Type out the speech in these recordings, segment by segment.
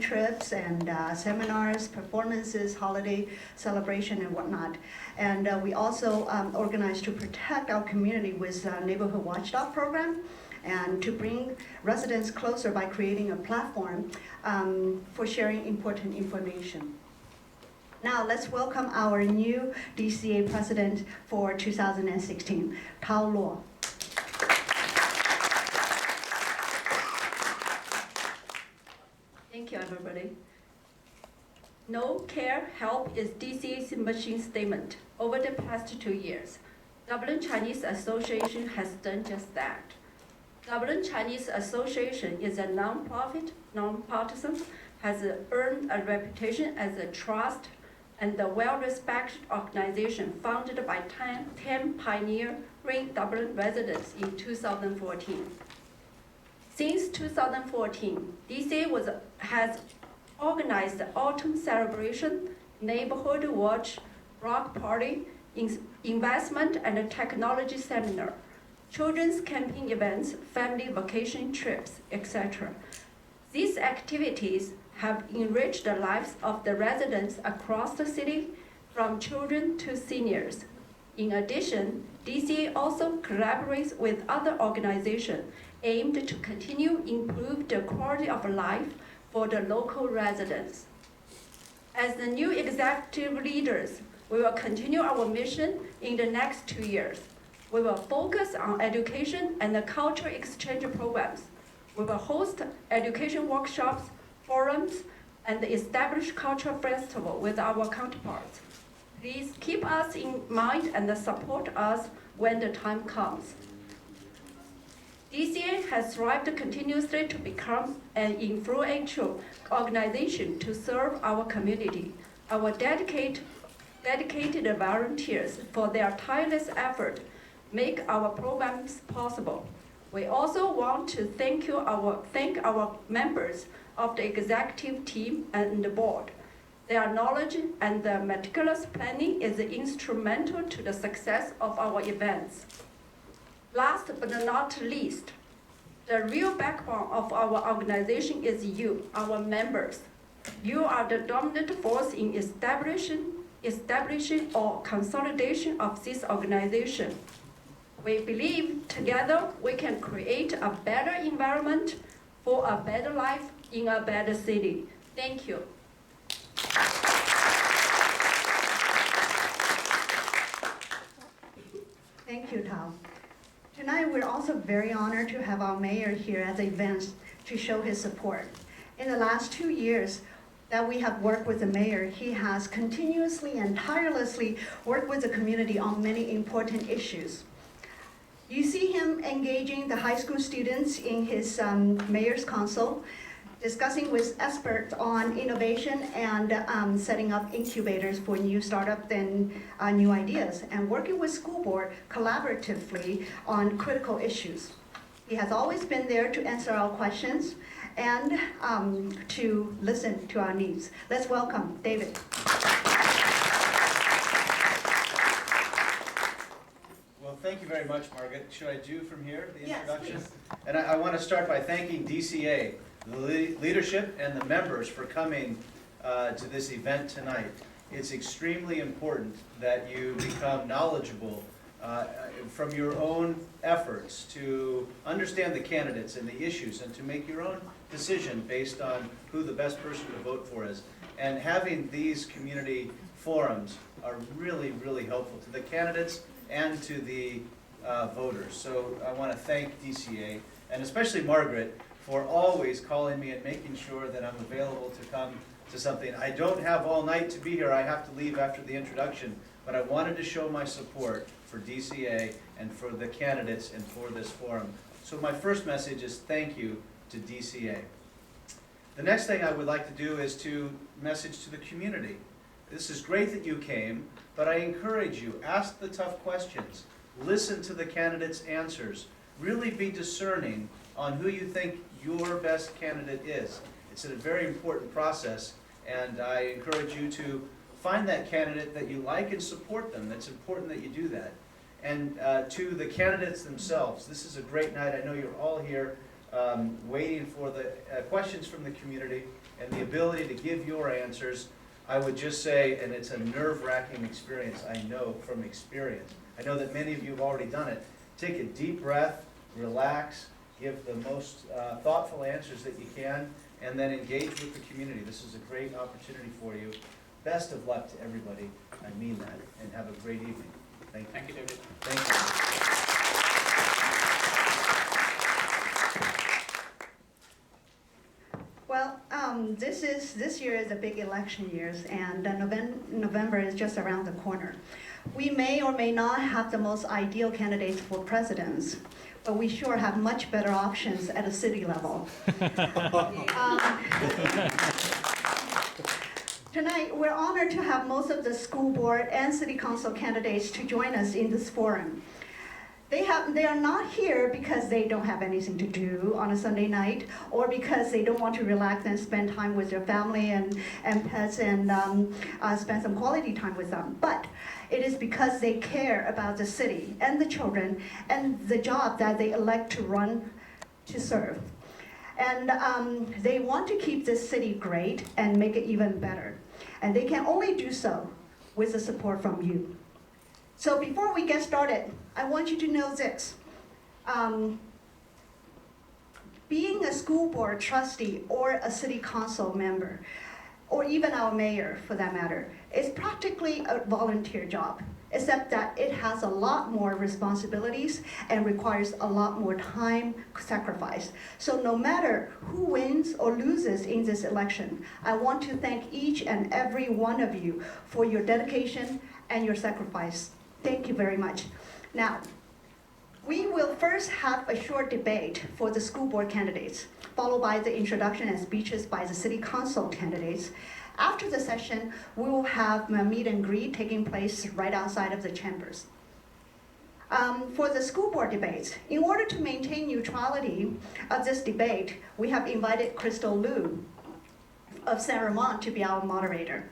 trips and seminars, performances, holiday celebration, and whatnot. And we also organize to protect our community with Neighborhood Watchdog program, and to bring residents closer by creating a platform for sharing important information. Now let's welcome our new DCA president for 2016, Tao Luo. Thank you, everybody. Know, care, help is DCA's mission statement. Over the past 2 years, Dublin Chinese Association has done just that. Dublin Chinese Association is a non-profit, non-partisan, has earned a reputation as a trust and a well-respected organization founded by 10 pioneering Dublin residents in 2014. Since 2014, DCA has organized the Autumn Celebration, Neighborhood Watch, Block Party, Investment and Technology Seminar, children's camping events, family vacation trips, etc. These activities have enriched the lives of the residents across the city, from children to seniors. In addition, DCA also collaborates with other organizations aimed to continue improve the quality of life for the local residents. As the new executive leaders, we will continue our mission in the next 2 years. We will focus on education and the cultural exchange programs. We will host education workshops, forums, and establish cultural festival with our counterparts. Please keep us in mind and support us when the time comes. DCA has strived continuously to become an influential organization to serve our community. Our dedicated volunteers, for their tireless effort, make our programs possible. We also want to thank our members of the executive team and the board. Their knowledge and the meticulous planning is instrumental to the success of our events. Last but not least, the real backbone of our organization is you, our members. You are the dominant force in establishing or consolidation of this organization. We believe together we can create a better environment for a better life in a better city. Thank you. Thank you, Tao. Tonight, we're also very honored to have our mayor here at the event to show his support. In the last 2 years that we have worked with the mayor, he has continuously and tirelessly worked with the community on many important issues. You see him engaging the high school students in his mayor's council, discussing with experts on innovation and setting up incubators for new startups and new ideas, and working with school board collaboratively on critical issues. He has always been there to answer our questions and to listen to our needs. Let's welcome David. Well, thank you very much, Margaret. Should I do from here, the Yes, introduction? please. And I want to start by thanking DCA, the leadership and the members, for coming to this event tonight. It's extremely important that you become knowledgeable from your own efforts to understand the candidates and the issues and to make your own decision based on who the best person to vote for is. And having these community forums are really, really helpful to the candidates and to the voters. So I want to thank DCA, and especially Margaret, for always calling me and making sure that I'm available to come to something. I don't have all night to be here. I have to leave after the introduction, but I wanted to show my support for DCA and for the candidates and for this forum. So my first message is thank you to DCA. The next thing I would like to do is to message to the community. This is great that you came, but I encourage you, ask the tough questions. Listen to the candidates' answers. Really be discerning on who you think your best candidate is. It's a very important process, and I encourage you to find that candidate that you like and support them. It's important that you do that. And to the candidates themselves, this is a great night. I know you're all here waiting for the questions from the community. and the ability to give your answers. I would just say, and it's a nerve-wracking experience, I know from experience. I know that many of you have already done it. Take a deep breath, relax, give the most thoughtful answers that you can, and then engage with the community. This is a great opportunity for you. Best of luck to everybody. I mean that, and have a great evening. Thank you. Thank you, David. Thank you. Well, this year is a big election year, and November is just around the corner. We may or may not have the most ideal candidates for presidents, but we sure have much better options at a city level. Tonight, we're honored to have most of the school board and city council candidates to join us in this forum. They are not here because they don't have anything to do on a Sunday night, or because they don't want to relax and spend time with their family and pets and spend some quality time with them. But it is because they care about the city and the children and the job that they elect to run to serve. And they want to keep this city great and make it even better. And they can only do so with the support from you. So before we get started, I want you to know this. Being a school board trustee or a city council member, or even our mayor for that matter, is practically a volunteer job, except that it has a lot more responsibilities and requires a lot more time sacrifice. So no matter who wins or loses in this election, I want to thank each and every one of you for your dedication and your sacrifice. Thank you very much. Now, we will first have a short debate for the school board candidates, followed by the introduction and speeches by the city council candidates. After the session, we will have a meet and greet taking place right outside of the chambers. For the school board debates, in order to maintain neutrality of this debate, we have invited Crystal Liu of Saint Ramon to be our moderator.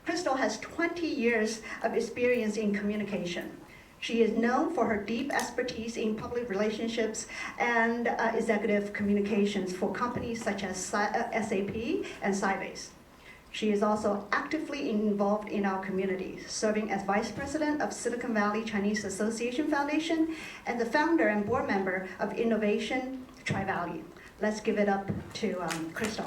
Crystal has 20 years of experience in communication. She is known for her deep expertise in public relationships and executive communications for companies such as SAP and Sybase. She is also actively involved in our community, serving as Vice President of Silicon Valley Chinese Association Foundation and the founder and board member of Innovation Tri-Valley. Let's give it up to Crystal.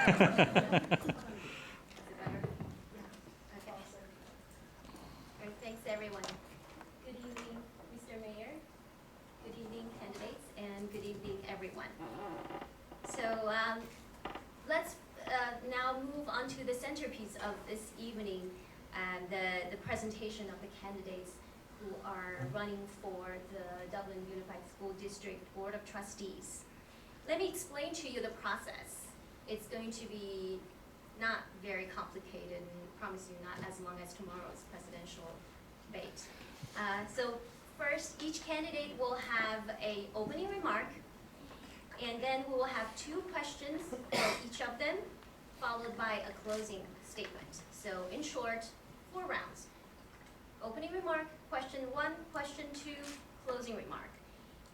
Is it better? Okay. Great, thanks everyone. Good evening, Mr. Mayor. Good evening, candidates, and good evening, everyone. So let's now move on to the centerpiece of this evening, the presentation of the candidates who are running for the Dublin Unified School District Board of Trustees. Let me explain to you the process. It's going to be not very complicated, and promise you not as long as tomorrow's presidential debate. So first, each candidate will have an opening remark, and then we will have 2 questions for each of them, followed by a closing statement. So in short, 4 rounds. Opening remark, question 1, question 2, closing remark.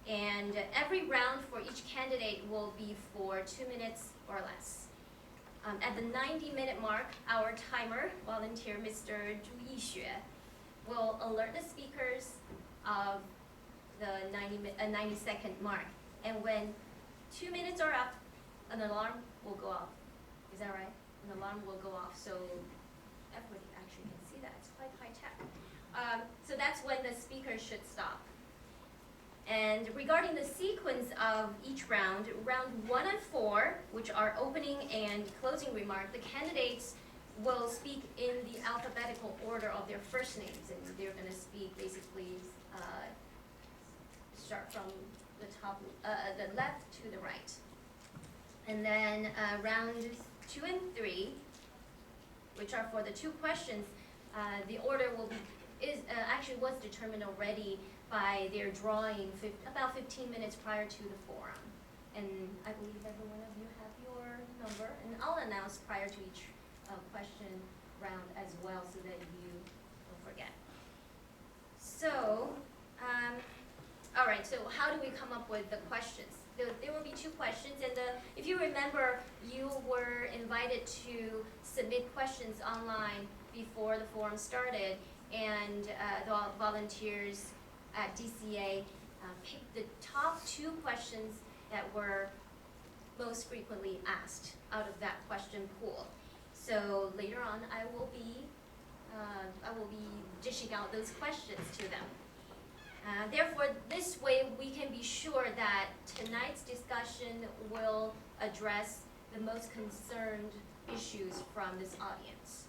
And every round for each candidate will be for 2 minutes or less. At the 90-minute mark, our timer, volunteer Mr. Zhu Yixue, will alert the speakers of the 90-second mark. And when 2 minutes are up, an alarm will go off. Is that right? An alarm will go off, so everybody actually can see that. It's quite high tech. So that's when the speaker should stop. And regarding the sequence of each round, round 1 and 4, which are opening and closing remark, the candidates will speak in the alphabetical order of their first names, and they're going to speak basically start from the top, the left to the right. And then round 2 and 3, which are for the 2 questions, the order will be actually was determined already by their drawing about 15 minutes prior to the forum. And I believe every one of you have your number, and I'll announce prior to each question background as well so that you don't forget. So, all right, so how do we come up with the questions? There will be 2 questions, and if you remember, you were invited to submit questions online before the forum started, and the volunteers at DCA picked the top 2 questions that were most frequently asked out of that question pool. So later on, I will be dishing out those questions to them. Therefore, this way we can be sure that tonight's discussion will address the most concerned issues from this audience.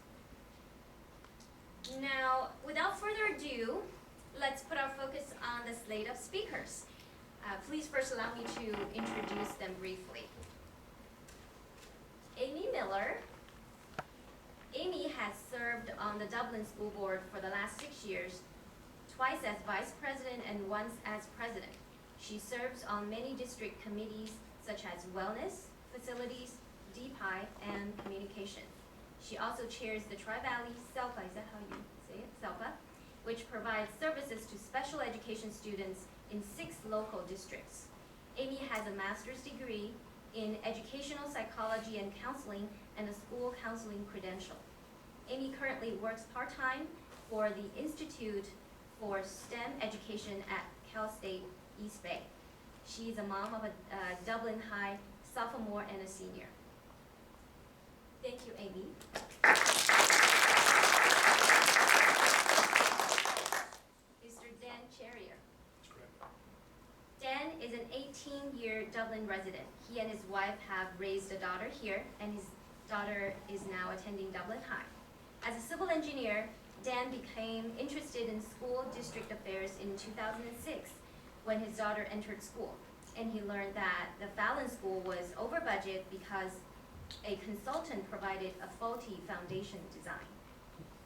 Now, without further ado, let's put our focus on the slate of speakers. Please first allow me to introduce them briefly. Amy Miller. Amy has served on the Dublin School Board for the last 6 years, twice as vice president and once as president. She serves on many district committees such as wellness, facilities, DPI, and communication. She also chairs the Tri-Valley SELPA, is that how you say it? SELPA, which provides services to special education students in 6 local districts. Amy has a master's degree in educational psychology and counseling and a school counseling credential. Amy currently works part-time for the Institute for STEM Education at Cal State East Bay. She's a mom of a Dublin High sophomore and a senior. Thank you, Amy. Mr. Dan Cherrier. Dan is an 18-year Dublin resident. He and his wife have raised a daughter here, and his daughter is now attending Dublin High. As a civil engineer, Dan became interested in school district affairs in 2006 when his daughter entered school, and he learned that the Fallon School was over budget because a consultant provided a faulty foundation design.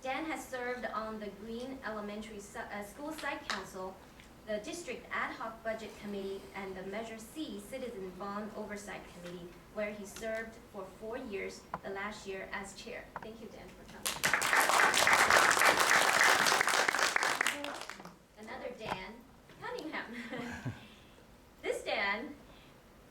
Dan has served on the Green Elementary School Site Council, the District Ad Hoc Budget Committee, and the Measure C Citizen Bond Oversight Committee, where he served for 4 years, the last year as chair. Thank you, Dan, for coming. Another Dan Cunningham. This Dan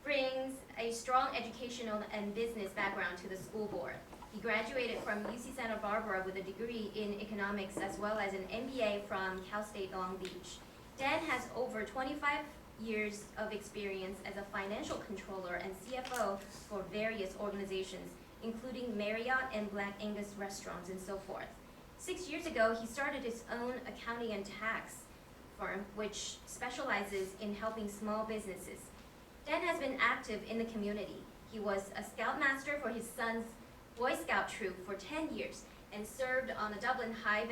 brings a strong educational and business background to the school board. He graduated from UC Santa Barbara with a degree in economics as well as an MBA from Cal State Long Beach. Dan has over 25 years of experience as a financial controller and CFO for various organizations, including Marriott and Black Angus restaurants and so forth. 6 years ago, he started his own accounting and tax firm, which specializes in helping small businesses. Dan has been active in the community. He was a scoutmaster for his son's Boy Scout troop for 10 years and served on the Dublin High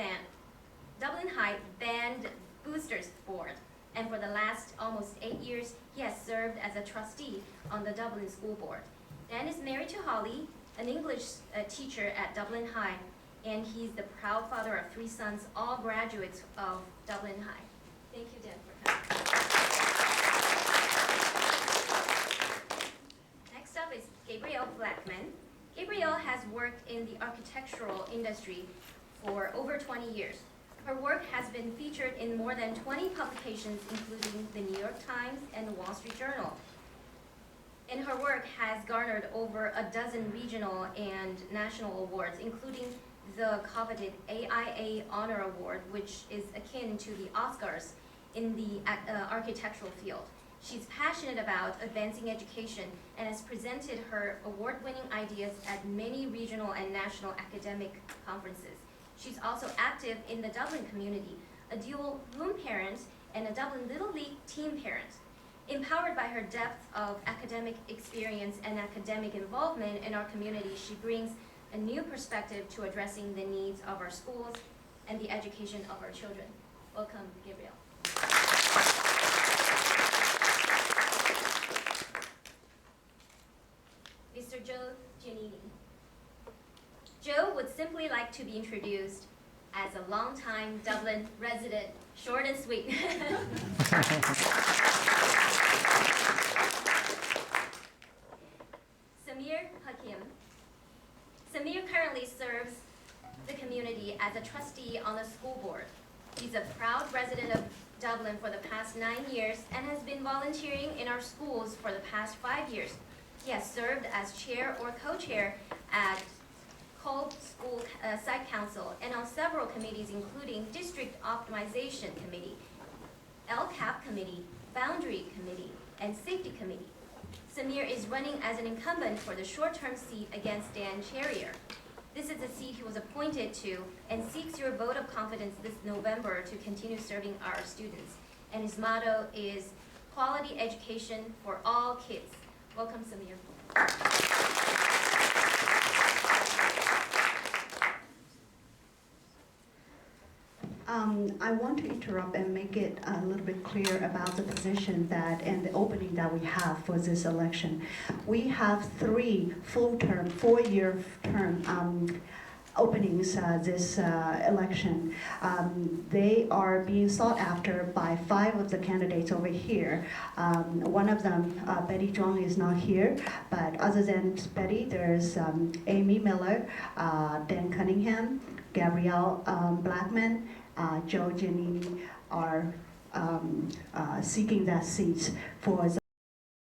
Band Boosters Board. And for the last almost 8 years, he has served as a trustee on the Dublin School Board. Dan is married to Holly, an English teacher at Dublin High, and he's the proud father of 3 sons, all graduates of Dublin High. Thank you, Dan, for coming. Next up is Gabrielle Blackman. Gabrielle has worked in the architectural industry for over 20 years. Her work has been featured in more than 20 publications, including the New York Times and the Wall Street Journal. And her work has garnered over a dozen regional and national awards, including the coveted AIA Honor Award, which is akin to the Oscars in the architectural field. She's passionate about advancing education and has presented her award-winning ideas at many regional and national academic conferences. She's also active in the Dublin community, a dual room parent and a Dublin Little League team parent. Empowered by her depth of academic experience and academic involvement in our community, she brings a new perspective to addressing the needs of our schools and the education of our children. Welcome, Gabrielle. Mr. Joe Giannini. Joe would simply like to be introduced as a longtime Dublin resident, short and sweet. Samir Hakim. Samir currently serves the community as a trustee on the school board. He's a proud resident of Dublin for the past 9 years and has been volunteering in our schools for the past 5 years. He has served as chair or co-chair at Kolb School Site Council and on several committees including District Optimization Committee, LCAP Committee, Boundary Committee, and Safety Committee. Samir is running as an incumbent for the short-term seat against Dan Charrier. This is the seat he was appointed to and seeks your vote of confidence this November to continue serving our students. And his motto is quality education for all kids. Welcome, Samir. I want to interrupt and make it a little bit clear about the position that and the opening that we have for this election. We have 3 full-term, 4-year term openings this election. They are being sought after by 5 of the candidates over here. One of them, Betty Zhuang, is not here, but other than Betty, there's Amy Miller, Dan Cunningham, Gabrielle Blackman, Joe Giannini are seeking that seat for